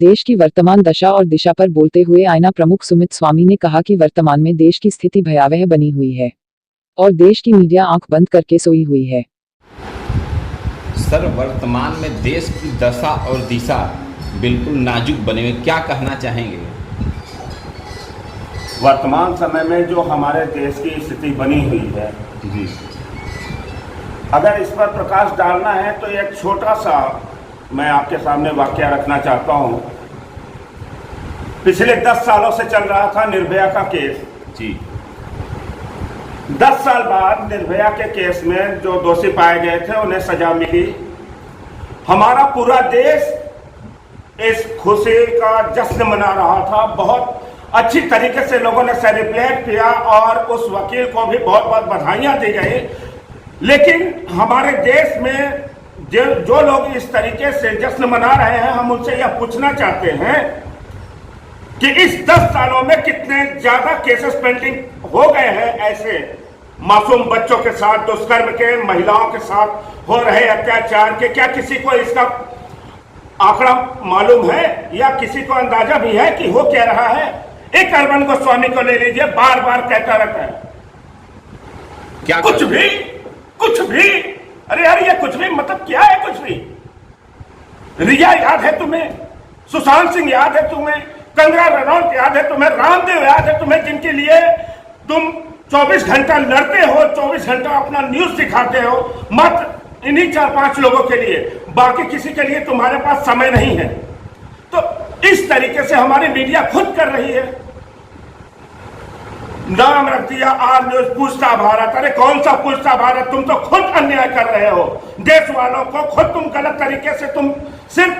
देश की वर्तमान दशा और दिशा पर बोलते हुए आईना प्रमुख सुमित स्वामी ने कहा कि वर्तमान में देश की स्थिति भयावह बनी हुई है और देश की मीडिया आंख बंद करके सोई हुई है। सर, वर्तमान में देश की दशा और दिशा बिल्कुल नाजुक बने हुए, क्या कहना चाहेंगे? वर्तमान समय में जो हमारे देश की स्थिति बनी हुई है जी, अगर इस पर प्रकाश डालना है तो एक छोटा सा मैं आपके सामने वाकया रखना चाहता हूं। पिछले 10 सालों से चल रहा था निर्भया का केस जी। 10 साल बाद निर्भया के केस में जो दोषी पाए गए थे उन्हें सजा मिली। हमारा पूरा देश इस खुशी का जश्न मना रहा था। बहुत अच्छी तरीके से लोगों ने सेलिब्रेट किया और उस वकील को भी बहुत बहुत बधाइयां दी गई। लेकिन हमारे देश में जो लोग इस तरीके से जश्न मना रहे हैं, हम उनसे यह पूछना चाहते हैं कि इस 10 सालों में कितने ज्यादा केसेस पेंडिंग हो गए हैं ऐसे मासूम बच्चों के साथ दुष्कर्म के, महिलाओं के साथ हो रहे अत्याचार के। क्या किसी को इसका आंकड़ा मालूम है या किसी को अंदाजा भी है कि हो क्या रहा है? एक अरविंद गोस्वामी को ले लीजिए, बार बार कहता रहता है क्या कुछ भी। अरे यार, ये कुछ भी मतलब क्या है? कुछ भी। रिया याद है तुम्हें? सुशांत सिंह याद है तुम्हें? कंगना रनौत याद है तुम्हें? रामदेव याद है तुम्हें? जिनके लिए तुम 24 घंटा लड़ते हो, 24 घंटा अपना न्यूज दिखाते हो, मात्र इन्हीं 4-5 लोगों के लिए, बाकी किसी के लिए तुम्हारे पास समय नहीं है। तो इस तरीके से हमारी मीडिया खुद कर रही है। नाम रख दिया आर न्यूज पूछता भारत। अरे कौन सा पूछता भारत? तुम तो खुद अन्याय कर रहे हो देश वालों को। खुद तुम गलत तरीके से तुम सिर्फ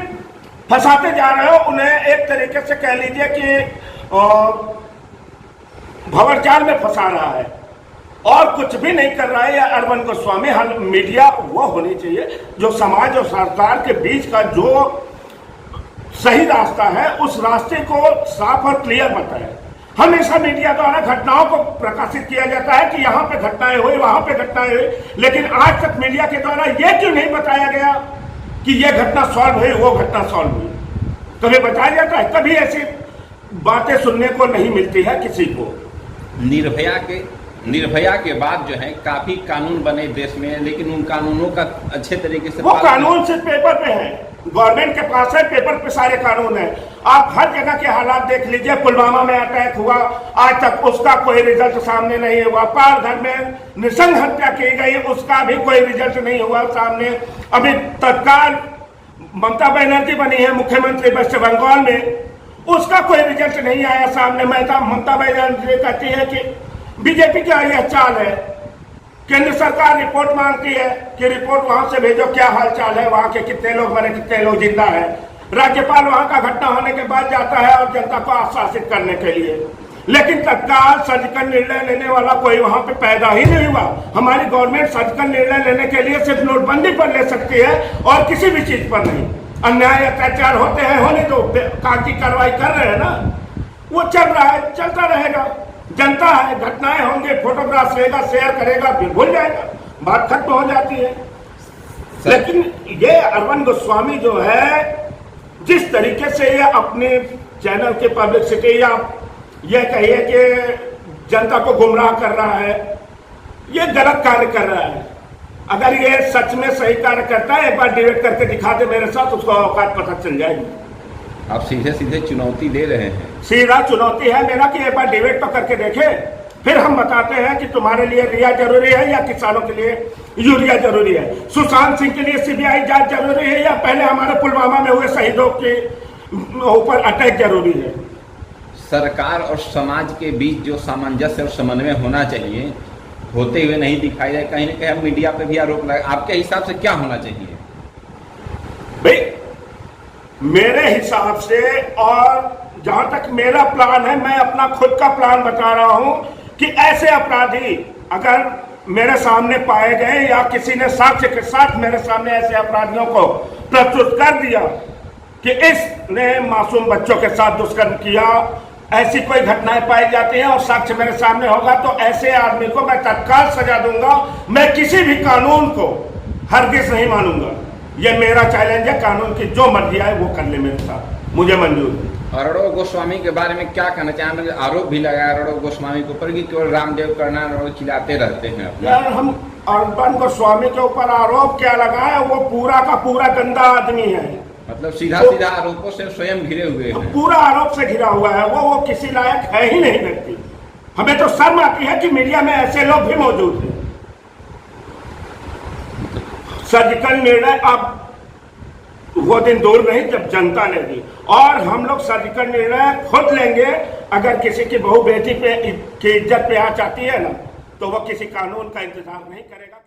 फंसाते जा रहे हो उन्हें। एक तरीके से कह लीजिए कि भंवरजाल में फंसा रहा है और कुछ भी नहीं कर रहा है। या अरविंद गोस्वामी, हर मीडिया वो होनी चाहिए जो समाज और सरकार के बीच का जो सही रास्ता है उस रास्ते को साफ और क्लियर बताए। हमेशा मीडिया द्वारा घटनाओं को प्रकाशित किया जाता है कि यहाँ पे घटनाएं हुई, वहां पे घटनाएं हुई, लेकिन आज तक मीडिया के द्वारा यह क्यों नहीं बताया गया कि यह घटना सॉल्व हुई, वो घटना सॉल्व हुई? कभी बताया जाता है? कभी ऐसी बातें सुनने को नहीं मिलती है किसी को। निर्भया के बाद जो है काफी कानून बने देश में, लेकिन उन कानूनों का अच्छे तरीके से वो कानून सिर्फ पेपर पे है, गवर्नमेंट के पास है, पेपर पे सारे कानून है। आप हर जगह के हालात देख लीजिए। पुलवामा में अटैक हुआ, आज तक उसका कोई रिजल्ट सामने नहीं हुआ। पालघर में नृशंस हत्या की गई, उसका भी कोई रिजल्ट नहीं हुआ सामने। अभी तत्काल ममता बनर्जी बनी है मुख्यमंत्री वेस्ट बंगाल में, उसका कोई रिजल्ट नहीं आया सामने। ममता बनर्जी कहती है कि बीजेपी का यह चाल है। केंद्र सरकार रिपोर्ट मांगती है कि रिपोर्ट वहां से भेजो, क्या हालचाल है, वहां के कितने लोग मरे, कितने लोग जिंदा है। राज्यपाल वहां का घटना होने के बाद जाता है और जनता को आश्वासित करने के लिए, लेकिन तत्काल सर्जिकल निर्णय लेने वाला कोई वहां पे पैदा ही नहीं हुआ। हमारी गवर्नमेंट सर्जिकल निर्णय लेने के लिए सिर्फ नोटबंदी पर ले सकती है और किसी भी चीज पर नहीं। अन्याय अत्याचार होते हैं, होने दो, कागजी कार्रवाई कर रहे हैं ना, वो चल रहा है, चलता रहेगा। जनता है, घटनाएं होंगे, फोटोग्राफ लेगा, शेयर करेगा, फिर भूल जाएगा, बात खत्म हो जाती है। लेकिन ये अरविंद गोस्वामी जो है, जिस तरीके से ये अपने चैनल के पब्लिसिटी या ये कहिए कि जनता को गुमराह कर रहा है, ये गलत कार्य कर रहा है। अगर ये सच में सही कार्य करता है, एक बार डिबेट करके दिखा दे मेरे साथ, उसको औकात पता चल जाएगी। आप सीधे सीधे चुनौती दे रहे हैं। सीधा चुनौती है मेरा कि एक बार डिबेट तो करके देखे, फिर हम बताते हैं कि तुम्हारे लिए रिया जरूरी है या किसानों के लिए यूरिया जरूरी है। सुशांत सिंह के लिए सीबीआई जांच जरूरी है या पहले हमारे पुलवामा में हुए शहीदों के ऊपर अटैक जरूरी है? सरकार और समाज के बीच जो सामंजस्य और समन्वय होना चाहिए, होते हुए नहीं दिखाई दे। कहीं ना कहीं मीडिया पे भी आरोप लगा। आपके हिसाब से क्या होना चाहिए? भाई मेरे हिसाब से, और जहां तक मेरा प्लान है, मैं अपना खुद का प्लान बता रहा हूं कि ऐसे अपराधी अगर मेरे सामने पाए गए या किसी ने साक्ष्य के साथ मेरे सामने ऐसे अपराधियों को प्रस्तुत कर दिया कि इसने मासूम बच्चों के साथ दुष्कर्म किया, ऐसी कोई घटनाएं पाई जाती हैं और साक्ष्य मेरे सामने होगा, तो ऐसे आदमी को मैं तत्काल सजा दूंगा। मैं किसी भी कानून को हरगिज नहीं मानूंगा। ये मेरा चैलेंज है। कानून की जो मर्जी आए वो कर ले मेरे साथ। मुझे मंजूर है। अरड़ो गोस्वामी के बारे में क्या कहना चाहेंगे? आरोप भी लगाया अरड़ो गोस्वामी के ऊपर कि केवल रामदेव करना खिलाते रहते हैं अपना। यार हम अर्बन गोस्वामी के ऊपर आरोप क्या लगाए, वो पूरा का पूरा गंदा आदमी है। मतलब सीधा सीधा आरोपों से स्वयं घिरे हुए हैं। पूरा आरोप से घिरा हुआ है वो किसी लायक है ही नहीं व्यक्ति। हमें तो शर्म आती है कि मीडिया में ऐसे लोग भी मौजूद हैं। सर्जिकल निर्णय अब वो दिन दूर नहीं जब जनता लेगी, और हम लोग सर्जिकल निर्णय खुद लेंगे। अगर किसी की बहू बेटी पे की इज्जत पे आ जाती है ना, तो वो किसी कानून का इंतजार नहीं करेगा।